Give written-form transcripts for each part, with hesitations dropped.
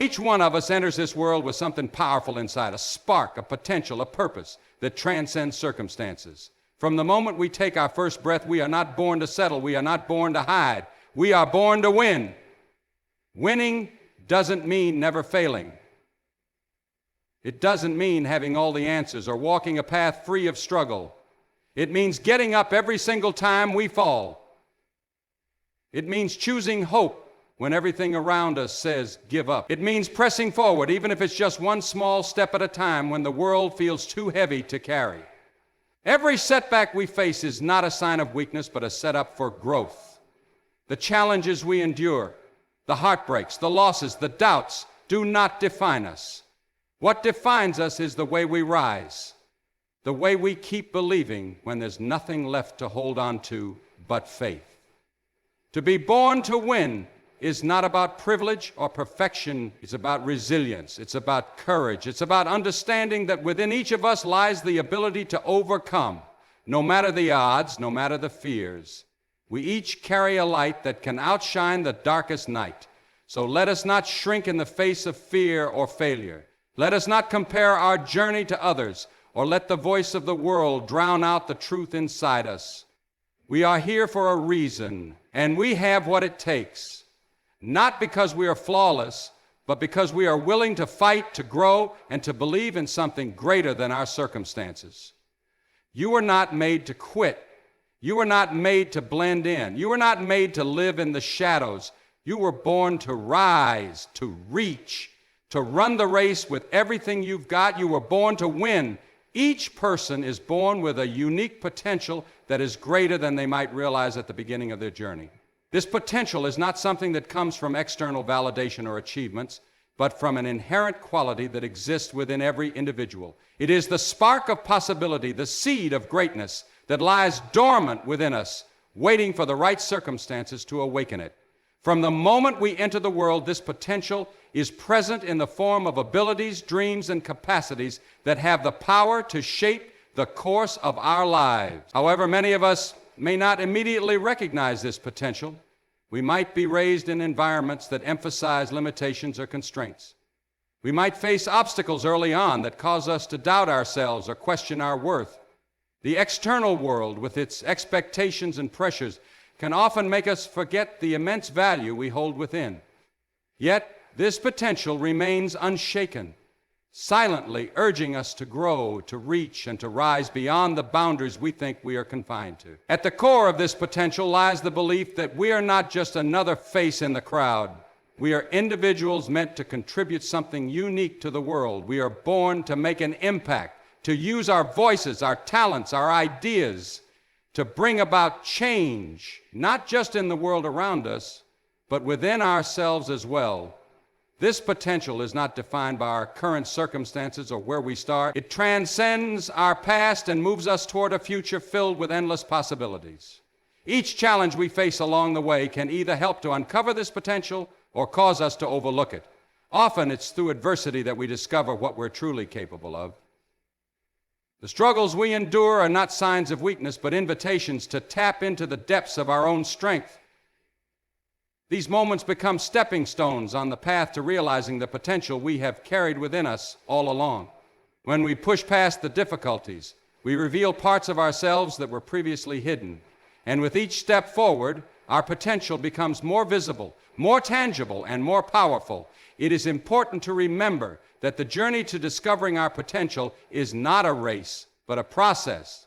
Each one of us enters this world with something powerful inside, a spark, a potential, a purpose that transcends circumstances. From the moment we take our first breath, we are not born to settle. We are not born to hide. We are born to win. Winning doesn't mean never failing. It doesn't mean having all the answers or walking a path free of struggle. It means getting up every single time we fall. It means choosing hope when everything around us says give up. It means pressing forward, even if it's just one small step at a time when the world feels too heavy to carry. Every setback we face is not a sign of weakness, but a setup for growth. The challenges we endure, the heartbreaks, the losses, the doubts do not define us. What defines us is the way we rise, the way we keep believing when there's nothing left to hold on to but faith. To be born to win is not about privilege or perfection. It's about resilience. It's about courage. It's about understanding that within each of us lies the ability to overcome, no matter the odds, no matter the fears. We each carry a light that can outshine the darkest night. So let us not shrink in the face of fear or failure. Let us not compare our journey to others or let the voice of the world drown out the truth inside us. We are here for a reason, and we have what it takes. Not because we are flawless, but because we are willing to fight, to grow, and to believe in something greater than our circumstances. You were not made to quit. You were not made to blend in. You were not made to live in the shadows. You were born to rise, to reach, to run the race with everything you've got. You were born to win. Each person is born with a unique potential that is greater than they might realize at the beginning of their journey. This potential is not something that comes from external validation or achievements, but from an inherent quality that exists within every individual. It is the spark of possibility, the seed of greatness that lies dormant within us, waiting for the right circumstances to awaken it. From the moment we enter the world, this potential is present in the form of abilities, dreams, and capacities that have the power to shape the course of our lives. However, many of us may not immediately recognize this potential. We might be raised in environments that emphasize limitations or constraints. We might face obstacles early on that cause us to doubt ourselves or question our worth. The external world, with its expectations and pressures, can often make us forget the immense value we hold within. Yet, this potential remains unshaken, silently urging us to grow, to reach, and to rise beyond the boundaries we think we are confined to. At the core of this potential lies the belief that we are not just another face in the crowd. We are individuals meant to contribute something unique to the world. We are born to make an impact, to use our voices, our talents, our ideas, to bring about change, not just in the world around us, but within ourselves as well. This potential is not defined by our current circumstances or where we start. It transcends our past and moves us toward a future filled with endless possibilities. Each challenge we face along the way can either help to uncover this potential or cause us to overlook it. Often it's through adversity that we discover what we're truly capable of. The struggles we endure are not signs of weakness, but invitations to tap into the depths of our own strength. These moments become stepping stones on the path to realizing the potential we have carried within us all along. When we push past the difficulties, we reveal parts of ourselves that were previously hidden. And with each step forward, our potential becomes more visible, more tangible, and more powerful. It is important to remember that the journey to discovering our potential is not a race, but a process.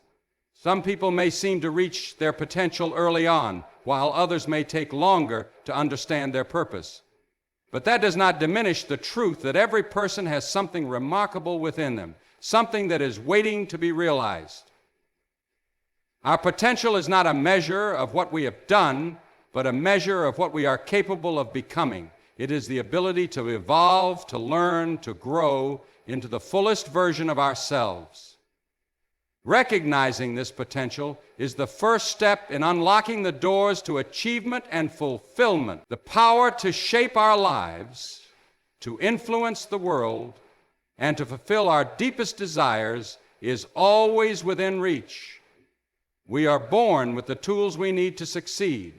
Some people may seem to reach their potential early on, while others may take longer to understand their purpose. But that does not diminish the truth that every person has something remarkable within them, something that is waiting to be realized. Our potential is not a measure of what we have done, but a measure of what we are capable of becoming. It is the ability to evolve, to learn, to grow into the fullest version of ourselves. Recognizing this potential is the first step in unlocking the doors to achievement and fulfillment. The power to shape our lives, to influence the world, and to fulfill our deepest desires is always within reach. We are born with the tools we need to succeed.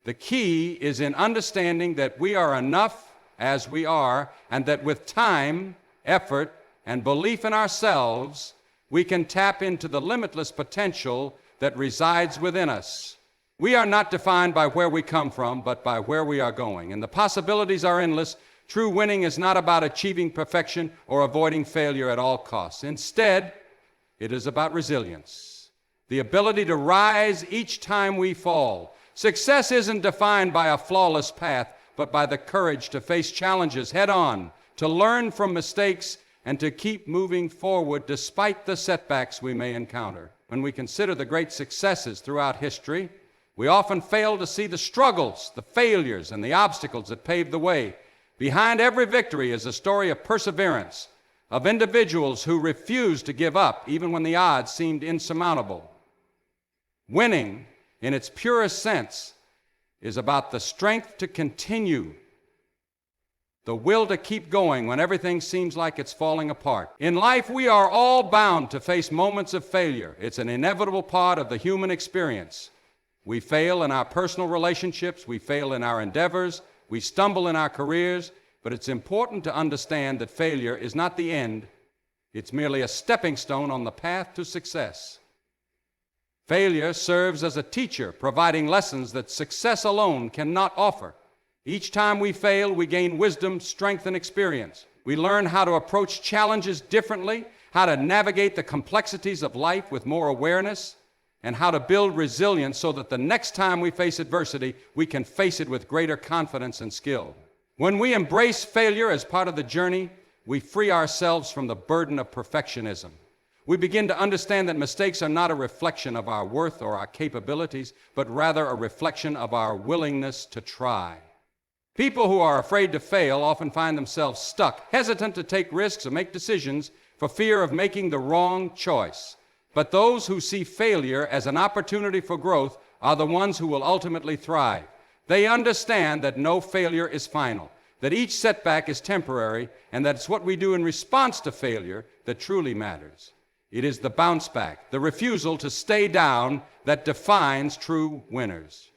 The key is in understanding that we are enough as we are, and that with time, effort, and belief in ourselves, we can tap into the limitless potential that resides within us. We are not defined by where we come from, but by where we are going. And the possibilities are endless. True winning is not about achieving perfection or avoiding failure at all costs. Instead, it is about resilience, the ability to rise each time we fall. Success isn't defined by a flawless path, but by the courage to face challenges head on, to learn from mistakes, and to keep moving forward despite the setbacks we may encounter. When we consider the great successes throughout history, we often fail to see the struggles, the failures, and the obstacles that paved the way. Behind every victory is a story of perseverance, of individuals who refused to give up even when the odds seemed insurmountable. Winning, in its purest sense, is about the strength to continue, the will to keep going when everything seems like it's falling apart. In life, we are all bound to face moments of failure. It's an inevitable part of the human experience. We fail in our personal relationships, we fail in our endeavors, we stumble in our careers, but it's important to understand that failure is not the end. It's merely a stepping stone on the path to success. Failure serves as a teacher, providing lessons that success alone cannot offer. Each time we fail, we gain wisdom, strength, and experience. We learn how to approach challenges differently, how to navigate the complexities of life with more awareness, and how to build resilience so that the next time we face adversity, we can face it with greater confidence and skill. When we embrace failure as part of the journey, we free ourselves from the burden of perfectionism. We begin to understand that mistakes are not a reflection of our worth or our capabilities, but rather a reflection of our willingness to try. People who are afraid to fail often find themselves stuck, hesitant to take risks or make decisions for fear of making the wrong choice. But those who see failure as an opportunity for growth are the ones who will ultimately thrive. They understand that no failure is final, that each setback is temporary, and that it's what we do in response to failure that truly matters. It is the bounce back, the refusal to stay down, that defines true winners.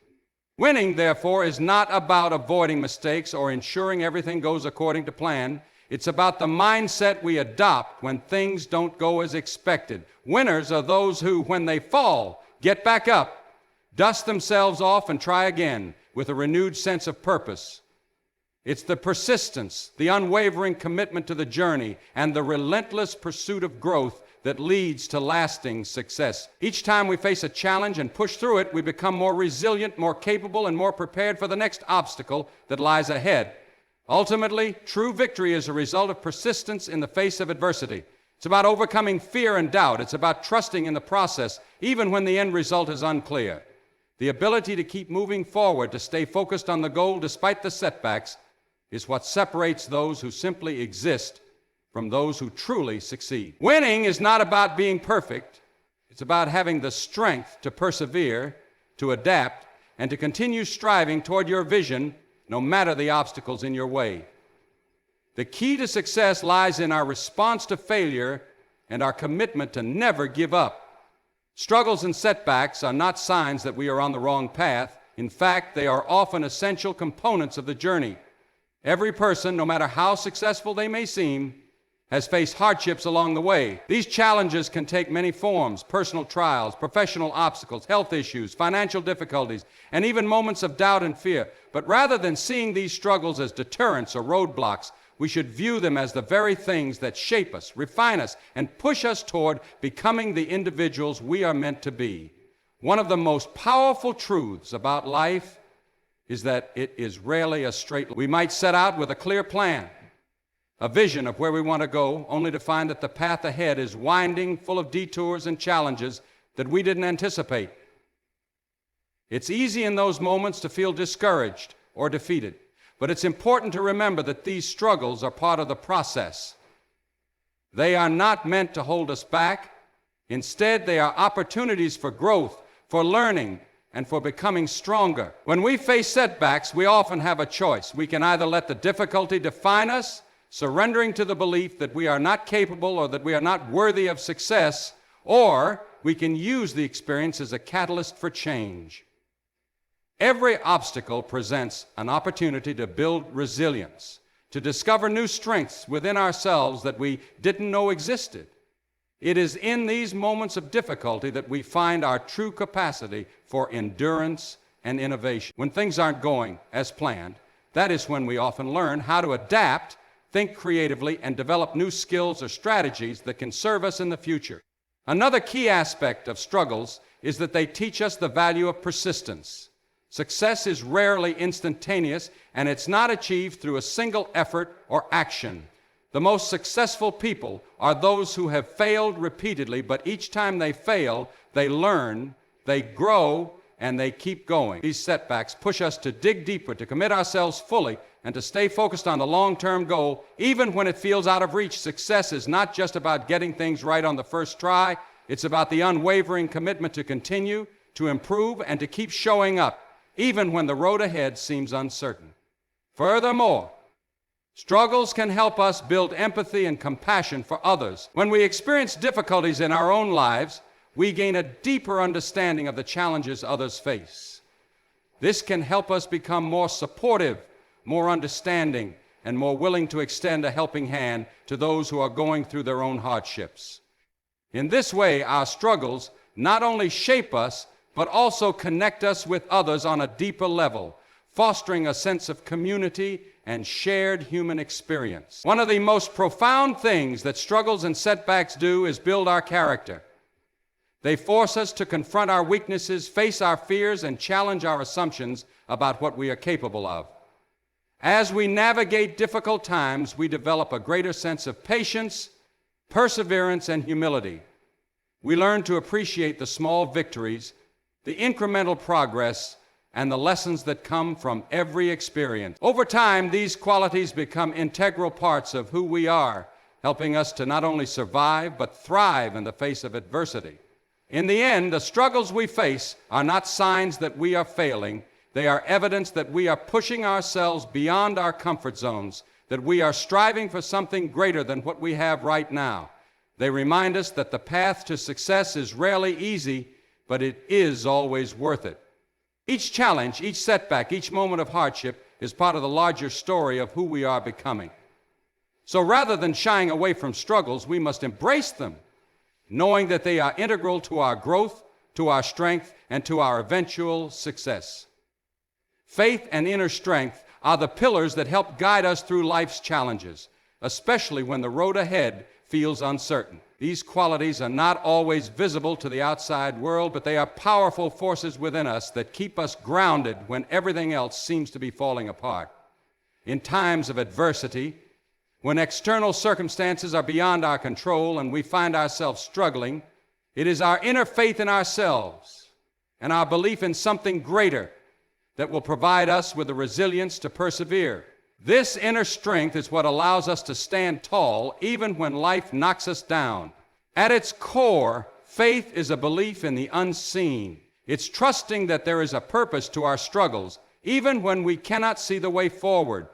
Winning, therefore, is not about avoiding mistakes or ensuring everything goes according to plan. It's about the mindset we adopt when things don't go as expected. Winners are those who, when they fall, get back up, dust themselves off, and try again with a renewed sense of purpose. It's the persistence, the unwavering commitment to the journey, and the relentless pursuit of growth that leads to lasting success. Each time we face a challenge and push through it, we become more resilient, more capable, and more prepared for the next obstacle that lies ahead. Ultimately, true victory is a result of persistence in the face of adversity. It's about overcoming fear and doubt. It's about trusting in the process, even when the end result is unclear. The ability to keep moving forward, to stay focused on the goal despite the setbacks, is what separates those who simply exist from those who truly succeed. Winning is not about being perfect. It's about having the strength to persevere, to adapt, and to continue striving toward your vision, no matter the obstacles in your way. The key to success lies in our response to failure and our commitment to never give up. Struggles and setbacks are not signs that we are on the wrong path. In fact, they are often essential components of the journey. Every person, no matter how successful they may seem, has faced hardships along the way. These challenges can take many forms: personal trials, professional obstacles, health issues, financial difficulties, and even moments of doubt and fear. But rather than seeing these struggles as deterrents or roadblocks, we should view them as the very things that shape us, refine us, and push us toward becoming the individuals we are meant to be. One of the most powerful truths about life is that it is rarely a straight line. We might set out with a clear plan, a vision of where we want to go, only to find that the path ahead is winding, full of detours and challenges that we didn't anticipate. It's easy in those moments to feel discouraged or defeated, but it's important to remember that these struggles are part of the process. They are not meant to hold us back. Instead, they are opportunities for growth, for learning, and for becoming stronger. When we face setbacks, we often have a choice. We can either let the difficulty define us, surrendering to the belief that we are not capable or that we are not worthy of success, or we can use the experience as a catalyst for change. Every obstacle presents an opportunity to build resilience, to discover new strengths within ourselves that we didn't know existed. It is in these moments of difficulty that we find our true capacity for endurance and innovation. When things aren't going as planned, that is when we often learn how to adapt, think creatively, and develop new skills or strategies that can serve us in the future. Another key aspect of struggles is that they teach us the value of persistence. Success is rarely instantaneous, and it's not achieved through a single effort or action. The most successful people are those who have failed repeatedly, but each time they fail, they learn, they grow, and they keep going. These setbacks push us to dig deeper, to commit ourselves fully, and to stay focused on the long-term goal, even when it feels out of reach. Success is not just about getting things right on the first try. It's about the unwavering commitment to continue, to improve, and to keep showing up, even when the road ahead seems uncertain. Furthermore, struggles can help us build empathy and compassion for others. When we experience difficulties in our own lives, we gain a deeper understanding of the challenges others face. This can help us become more supportive, more understanding, and more willing to extend a helping hand to those who are going through their own hardships. In this way, our struggles not only shape us, but also connect us with others on a deeper level, fostering a sense of community and shared human experience. One of the most profound things that struggles and setbacks do is build our character. They force us to confront our weaknesses, face our fears, and challenge our assumptions about what we are capable of. As we navigate difficult times, we develop a greater sense of patience, perseverance, and humility. We learn to appreciate the small victories, the incremental progress, and the lessons that come from every experience. Over time, these qualities become integral parts of who we are, helping us to not only survive, but thrive in the face of adversity. In the end, the struggles we face are not signs that we are failing. They are evidence that we are pushing ourselves beyond our comfort zones, that we are striving for something greater than what we have right now. They remind us that the path to success is rarely easy, but it is always worth it. Each challenge, each setback, each moment of hardship is part of the larger story of who we are becoming. So rather than shying away from struggles, we must embrace them, knowing that they are integral to our growth, to our strength, and to our eventual success. Faith and inner strength are the pillars that help guide us through life's challenges, especially when the road ahead feels uncertain. These qualities are not always visible to the outside world, but they are powerful forces within us that keep us grounded when everything else seems to be falling apart. In times of adversity, when external circumstances are beyond our control and we find ourselves struggling, it is our inner faith in ourselves and our belief in something greater that will provide us with the resilience to persevere. This inner strength is what allows us to stand tall even when life knocks us down. At its core, faith is a belief in the unseen. It's trusting that there is a purpose to our struggles, even when we cannot see the way forward.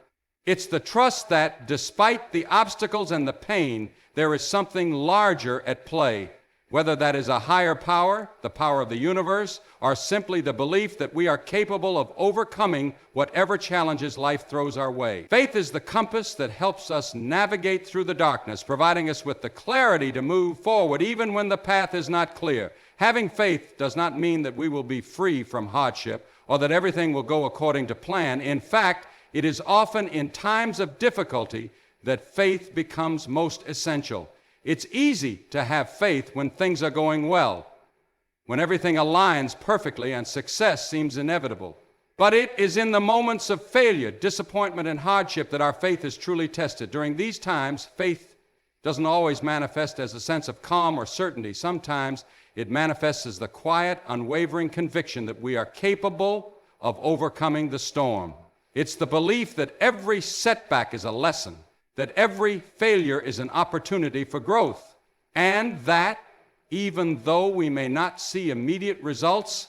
It's the trust that, despite the obstacles and the pain, there is something larger at play, whether that is a higher power, the power of the universe, or simply the belief that we are capable of overcoming whatever challenges life throws our way. Faith is the compass that helps us navigate through the darkness, providing us with the clarity to move forward even when the path is not clear. Having faith does not mean that we will be free from hardship or that everything will go according to plan. In fact, it is often in times of difficulty that faith becomes most essential. It's easy to have faith when things are going well, when everything aligns perfectly and success seems inevitable. But it is in the moments of failure, disappointment, and hardship that our faith is truly tested. During these times, faith doesn't always manifest as a sense of calm or certainty. Sometimes it manifests as the quiet, unwavering conviction that we are capable of overcoming the storm. It's the belief that every setback is a lesson, that every failure is an opportunity for growth, and that even though we may not see immediate results,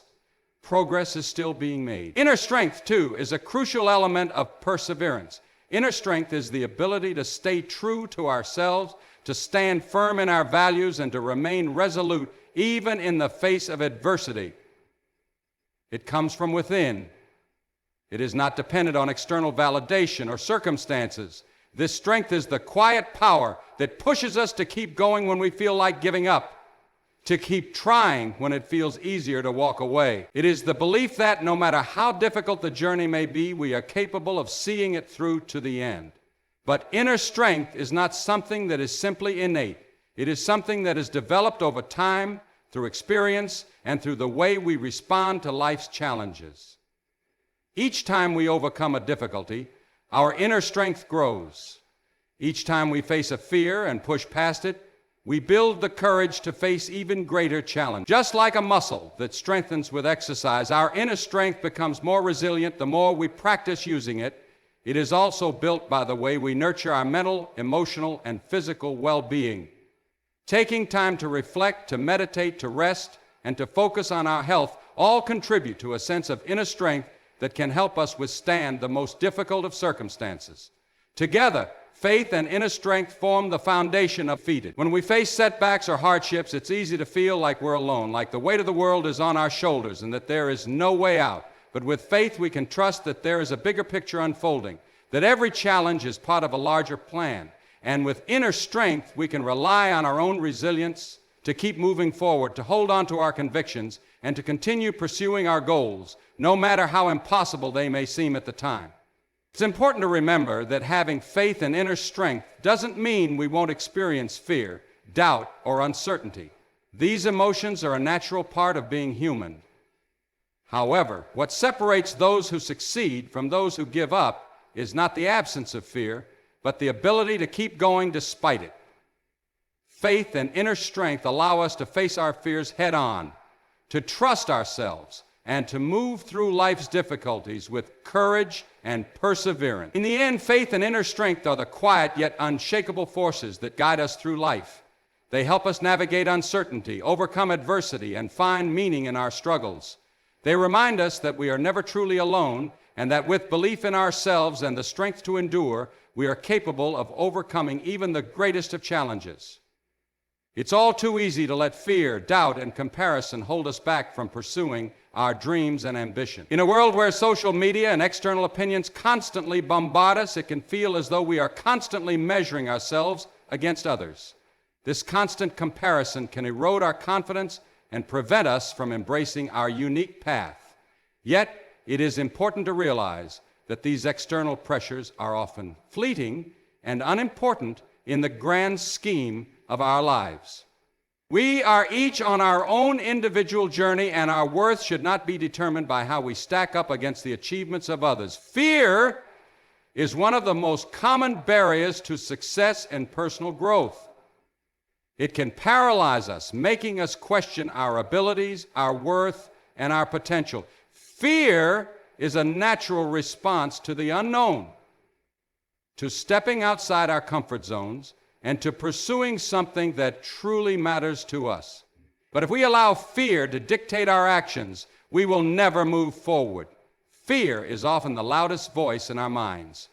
progress is still being made. Inner strength, too, is a crucial element of perseverance. Inner strength is the ability to stay true to ourselves, to stand firm in our values, and to remain resolute even in the face of adversity. It comes from within. It is not dependent on external validation or circumstances. This strength is the quiet power that pushes us to keep going when we feel like giving up, to keep trying when it feels easier to walk away. It is the belief that no matter how difficult the journey may be, we are capable of seeing it through to the end. But inner strength is not something that is simply innate. It is something that is developed over time, through experience, and through the way we respond to life's challenges. Each time we overcome a difficulty, our inner strength grows. Each time we face a fear and push past it, we build the courage to face even greater challenges. Just like a muscle that strengthens with exercise, our inner strength becomes more resilient the more we practice using it. It is also built by the way we nurture our mental, emotional, and physical well-being. Taking time to reflect, to meditate, to rest, and to focus on our health all contribute to a sense of inner strength that can help us withstand the most difficult of circumstances. Together, faith and inner strength form the foundation of defeated. When we face setbacks or hardships, it's easy to feel like we're alone, like the weight of the world is on our shoulders and that there is no way out. But with faith, we can trust that there is a bigger picture unfolding, that every challenge is part of a larger plan. And with inner strength, we can rely on our own resilience to keep moving forward, to hold on to our convictions, and to continue pursuing our goals, no matter how impossible they may seem at the time. It's important to remember that having faith and inner strength doesn't mean we won't experience fear, doubt, or uncertainty. These emotions are a natural part of being human. However, what separates those who succeed from those who give up is not the absence of fear, but the ability to keep going despite it. Faith and inner strength allow us to face our fears head on, to trust ourselves, and to move through life's difficulties with courage and perseverance. In the end, faith and inner strength are the quiet yet unshakable forces that guide us through life. They help us navigate uncertainty, overcome adversity, and find meaning in our struggles. They remind us that we are never truly alone, and that with belief in ourselves and the strength to endure, we are capable of overcoming even the greatest of challenges. It's all too easy to let fear, doubt, and comparison hold us back from pursuing our dreams and ambition. In a world where social media and external opinions constantly bombard us, it can feel as though we are constantly measuring ourselves against others. This constant comparison can erode our confidence and prevent us from embracing our unique path. Yet, it is important to realize that these external pressures are often fleeting and unimportant in the grand scheme of our lives. We are each on our own individual journey, and our worth should not be determined by how we stack up against the achievements of others. Fear is one of the most common barriers to success and personal growth. It can paralyze us, making us question our abilities, our worth, and our potential. Fear is a natural response to the unknown, to stepping outside our comfort zones, and to pursuing something that truly matters to us. But if we allow fear to dictate our actions, we will never move forward. Fear is often the loudest voice in our minds,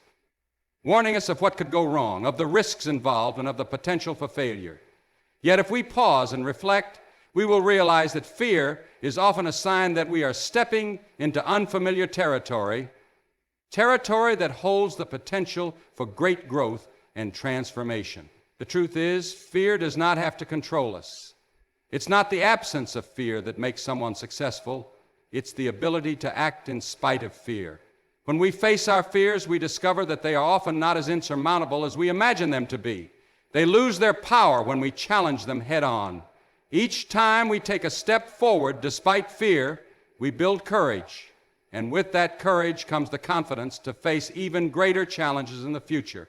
warning us of what could go wrong, of the risks involved, and of the potential for failure. Yet if we pause and reflect, we will realize that fear is often a sign that we are stepping into unfamiliar territory, territory that holds the potential for great growth and transformation. The truth is, fear does not have to control us. It's not the absence of fear that makes someone successful. It's the ability to act in spite of fear. When we face our fears, we discover that they are often not as insurmountable as we imagine them to be. They lose their power when we challenge them head on. Each time we take a step forward despite fear, we build courage. And with that courage comes the confidence to face even greater challenges in the future.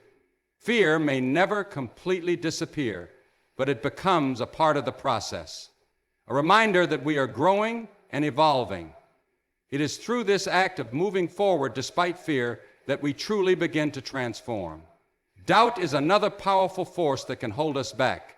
Fear may never completely disappear, but it becomes a part of the process, a reminder that we are growing and evolving. It is through this act of moving forward despite fear that we truly begin to transform. Doubt is another powerful force that can hold us back.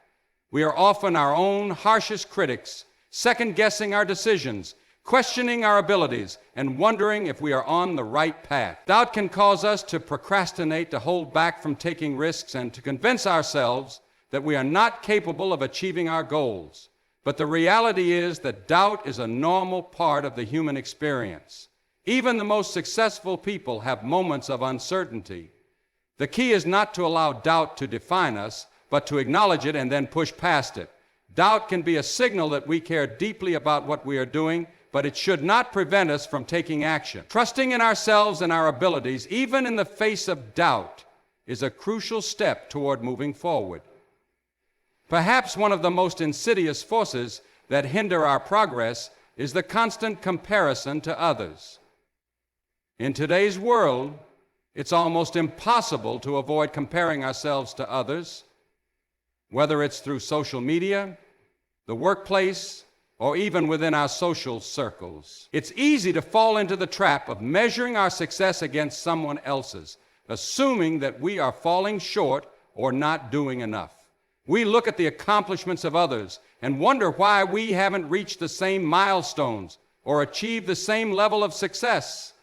We are often our own harshest critics, second-guessing our decisions, questioning our abilities, and wondering if we are on the right path. Doubt can cause us to procrastinate, to hold back from taking risks, and to convince ourselves that we are not capable of achieving our goals. But the reality is that doubt is a normal part of the human experience. Even the most successful people have moments of uncertainty. The key is not to allow doubt to define us, but to acknowledge it and then push past it. Doubt can be a signal that we care deeply about what we are doing, but it should not prevent us from taking action. Trusting in ourselves and our abilities, even in the face of doubt, is a crucial step toward moving forward. Perhaps one of the most insidious forces that hinder our progress is the constant comparison to others. In today's world, it's almost impossible to avoid comparing ourselves to others, whether it's through social media, the workplace, or even within our social circles. It's easy to fall into the trap of measuring our success against someone else's, assuming that we are falling short or not doing enough. We look at the accomplishments of others and wonder why we haven't reached the same milestones or achieved the same level of success.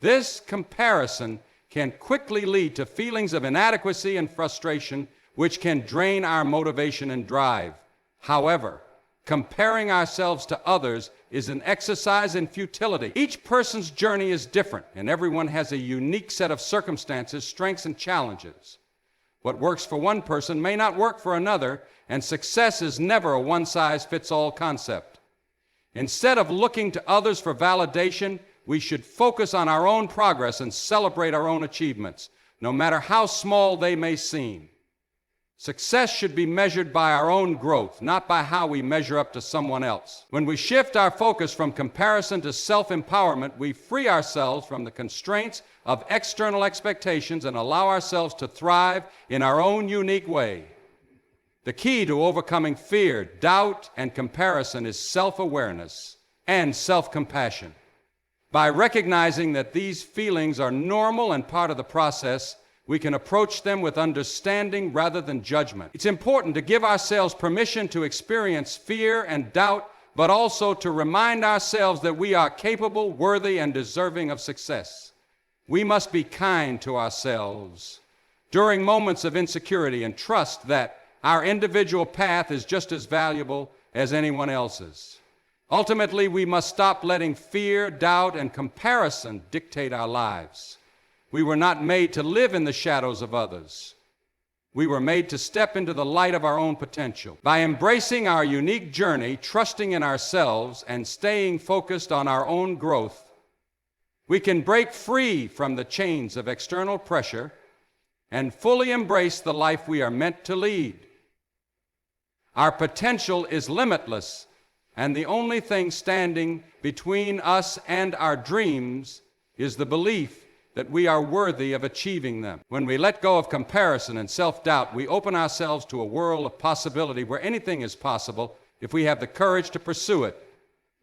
This comparison can quickly lead to feelings of inadequacy and frustration, which can drain our motivation and drive. However, comparing ourselves to others is an exercise in futility. Each person's journey is different, and everyone has a unique set of circumstances, strengths, and challenges. What works for one person may not work for another, and success is never a one-size-fits-all concept. Instead of looking to others for validation, we should focus on our own progress and celebrate our own achievements, no matter how small they may seem. Success should be measured by our own growth, not by how we measure up to someone else. When we shift our focus from comparison to self-empowerment, we free ourselves from the constraints of external expectations and allow ourselves to thrive in our own unique way. The key to overcoming fear, doubt, and comparison is self-awareness and self-compassion. By recognizing that these feelings are normal and part of the process, we can approach them with understanding rather than judgment. It's important to give ourselves permission to experience fear and doubt, but also to remind ourselves that we are capable, worthy, and deserving of success. We must be kind to ourselves during moments of insecurity and trust that our individual path is just as valuable as anyone else's. Ultimately, we must stop letting fear, doubt, and comparison dictate our lives. We were not made to live in the shadows of others. We were made to step into the light of our own potential. By embracing our unique journey, trusting in ourselves, and staying focused on our own growth, we can break free from the chains of external pressure and fully embrace the life we are meant to lead. Our potential is limitless, and the only thing standing between us and our dreams is the belief that we are worthy of achieving them. When we let go of comparison and self-doubt, we open ourselves to a world of possibility where anything is possible if we have the courage to pursue it.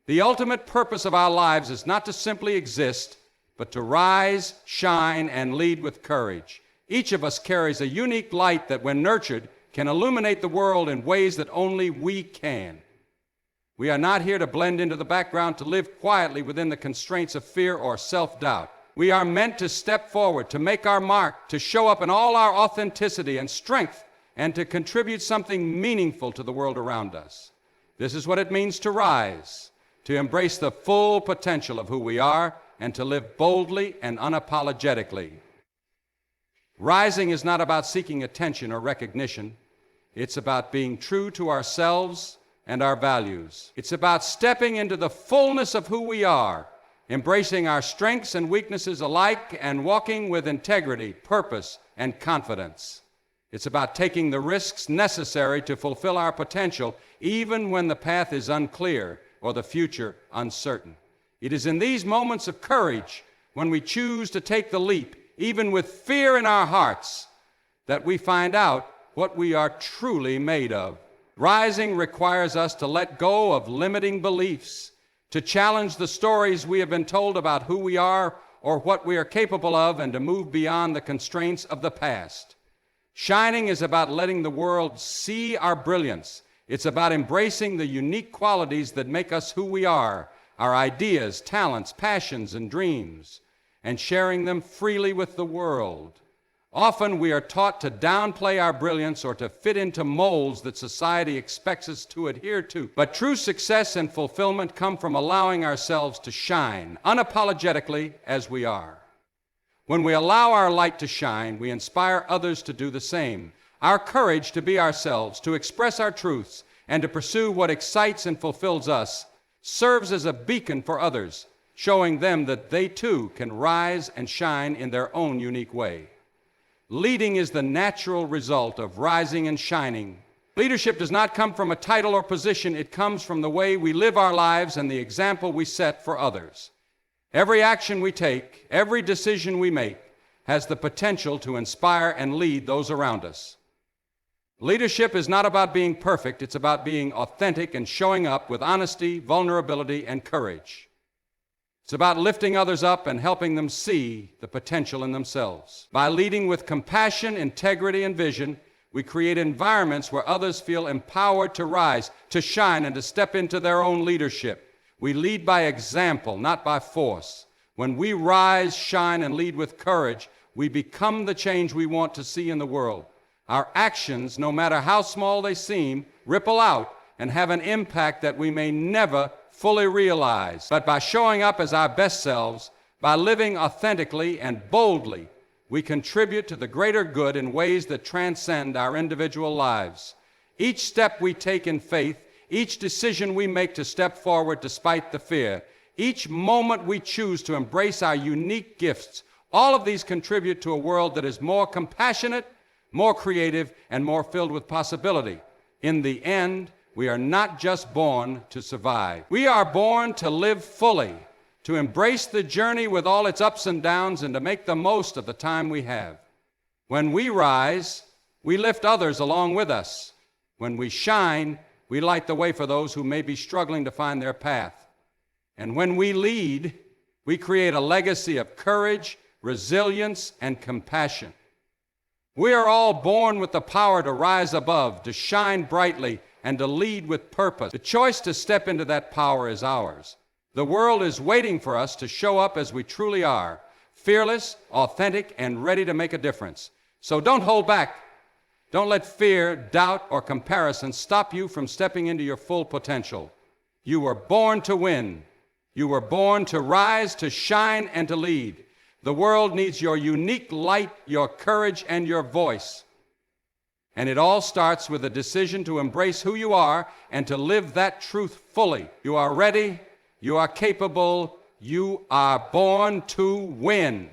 The ultimate purpose of our lives is not to simply exist, but to rise, shine, and lead with courage. Each of us carries a unique light that, when nurtured, can illuminate the world in ways that only we can. We are not here to blend into the background, to live quietly within the constraints of fear or self-doubt. We are meant to step forward, to make our mark, to show up in all our authenticity and strength, and to contribute something meaningful to the world around us. This is what it means to rise, to embrace the full potential of who we are, and to live boldly and unapologetically. Rising is not about seeking attention or recognition. It's about being true to ourselves and our values. It's about stepping into the fullness of who we are, embracing our strengths and weaknesses alike, and walking with integrity, purpose, and confidence. It's about taking the risks necessary to fulfill our potential, even when the path is unclear or the future uncertain. It is in these moments of courage, when we choose to take the leap, even with fear in our hearts, that we find out what we are truly made of. Rising requires us to let go of limiting beliefs, to challenge the stories we have been told about who we are or what we are capable of, and to move beyond the constraints of the past. Shining is about letting the world see our brilliance. It's about embracing the unique qualities that make us who we are, our ideas, talents, passions, and dreams, and sharing them freely with the world. Often we are taught to downplay our brilliance or to fit into molds that society expects us to adhere to. But true success and fulfillment come from allowing ourselves to shine unapologetically as we are. When we allow our light to shine, we inspire others to do the same. Our courage to be ourselves, to express our truths, and to pursue what excites and fulfills us serves as a beacon for others, showing them that they too can rise and shine in their own unique way. Leading is the natural result of rising and shining. Leadership does not come from a title or position. It comes from the way we live our lives and the example we set for others. Every action we take, every decision we make, has the potential to inspire and lead those around us. Leadership is not about being perfect. It's about being authentic and showing up with honesty, vulnerability, and courage. It's about lifting others up and helping them see the potential in themselves. By leading with compassion, integrity, and vision, we create environments where others feel empowered to rise, to shine, and to step into their own leadership. We lead by example, not by force. When we rise, shine, and lead with courage, we become the change we want to see in the world. Our actions, no matter how small they seem, ripple out and have an impact that we may never fully realize. But by showing up as our best selves, by living authentically and boldly, we contribute to the greater good in ways that transcend our individual lives. Each step we take in faith, each decision we make to step forward despite the fear, each moment we choose to embrace our unique gifts, all of these contribute to a world that is more compassionate, more creative, and more filled with possibility. In the end, we are not just born to survive. We are born to live fully, to embrace the journey with all its ups and downs, and to make the most of the time we have. When we rise, we lift others along with us. When we shine, we light the way for those who may be struggling to find their path. And when we lead, we create a legacy of courage, resilience, and compassion. We are all born with the power to rise above, to shine brightly, and to lead with purpose. The choice to step into that power is ours. The world is waiting for us to show up as we truly are, fearless, authentic, and ready to make a difference. So don't hold back. Don't let fear, doubt, or comparison stop you from stepping into your full potential. You were born to win. You were born to rise, to shine, and to lead. The world needs your unique light, your courage, and your voice. And it all starts with a decision to embrace who you are and to live that truth fully. You are ready, you are capable, you are born to win.